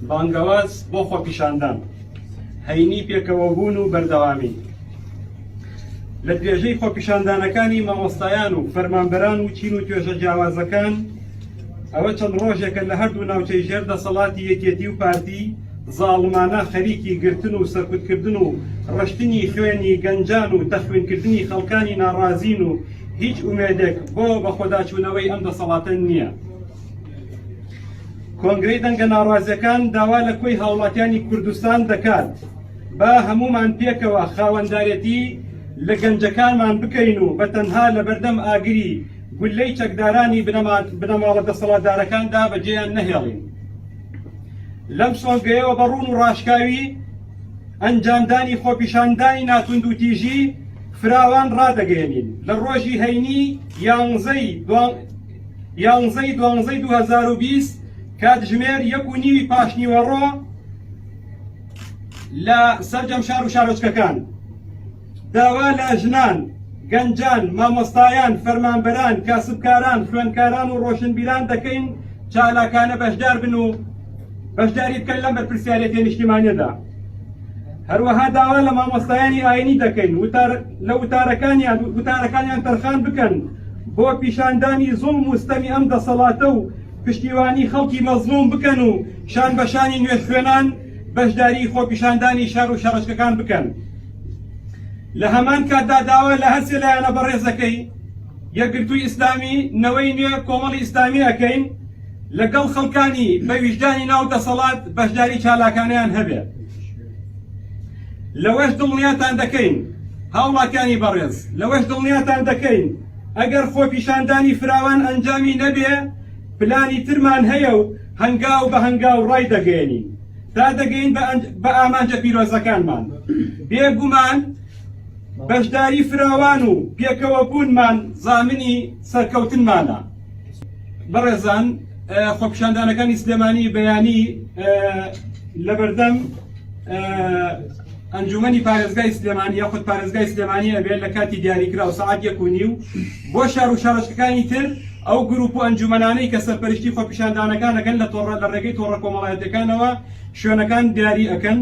بانگەواز بۆ خۆپیشاندان هەینی پێکەوەبوون و بەردەوامی لە درێژەی خۆپیشاندانەکانی مامۆستایان و فەرمانبەران و چین و توێژە جیاوازەکان ئەوە چەند ڕۆژێکە لە هەردوو ناوچەی ژێر دەسەڵاتی یەکێتی و پارتی زاڵمانە خەریکی گرتن و سەرکوتکردن و ڕشتنی خوێنی گەنجان و تەخوێنکردنی خەڵکانی ناڕازین و هیچ ئومێدێک بۆ بە خۆداچوونەوەی ئەم دەسەڵاتە نییە. کۆنگرەی دەنگە ناڕازیەکان داوا لە کۆی هاوڵاتیانی کوردستان دەکات با هەمومان پێکەوە خاوەندارەتی لە گەنجەکانمان بکەین و بە تەنها لە بەردەم ئاگری گولەی چەکدارانی بنەماڵە دەسەڵاتدارەکاندا بەجێیان نەهێڵین. لەم سۆنگەیەوە بە ڕوون و ڕاشکاوی ئەنجامدانی خۆپیشاندانی ناتوند و تیژی فراوان ڕادەگەێنین لە ڕۆژی هەینی 11/12/2020 کاتژمێر 1:30 پاشنیوەڕۆ لە سەرجەم شار و شارۆچکەکان داوا لە ژنان، گەنجان، مامۆستایان، فەرمانبەران، کاسبکاران، خوێندکاران و ڕۆشنبیران دەکەین چالاکانە بەشدار بن و بەشداری بکەن لەم بەرپرسیارەتە نیشتیمانیەدا. هەروەها داوا لە مامۆستایانی ئاینی دەکەین لە وتارەکانیان تەرخان بکەن بۆ پیشاندانی زوڵم و ستەمی ئەم دەسەڵاتە و پشتیوانی خەڵکی مەزلوم بکەن و شان بەشانی نوێژ خوێنان بەشداری خۆپیشاندانی شار و شارۆچکەکان بکەن. لە هەمان کاتدا داوا لە هەرسێ لایەنە بەڕێزەکەی یەکگرتووی ئیسلامی نەوەی نوێ کۆمەڵی ئیسلامی ئەەکەین لەگەڵ خەڵکانی بە ویژدانی ناو دەسەڵات بەشداری چالاکانیان هەبێت. لەوەش دڵنیاتان دەکەین هاوڵاتیانی بەڕێز لەوەش دڵنیاتان دەکەین ئەگەر خۆپیشاندانی فراوان ئەنجامی نەبێ پلانی ترمان هەیە و هەنگاو بە هەنگاو ڕای دەگەێنین تا دەگەین بە ئامانجە پیرۆزەکانمان. بێگومان بەشداری فراوان و پێکەوەبوونمان زامنی سەرکەوتنمانە. بەڕێزان، خۆپیشاندانەکانی سلێمانی بەیانی لەبەردەم ئەنجومەنی پارێزگای سلێمانی یاخود پارێزگای سلێمانی ئەبێت لە کاتی دیاریکرا و سەعات 1:30 بۆ شار و شارۆچکەکانی تر ئەو گروپ و ئەنجومەنانەی کە سەرپەرشتی خۆپیشاندانەکان ئەەکەن لە ڕێگەی تۆڕە کۆمەڵایەتەکانەوە شوێنەکان دیاری ئەەکەن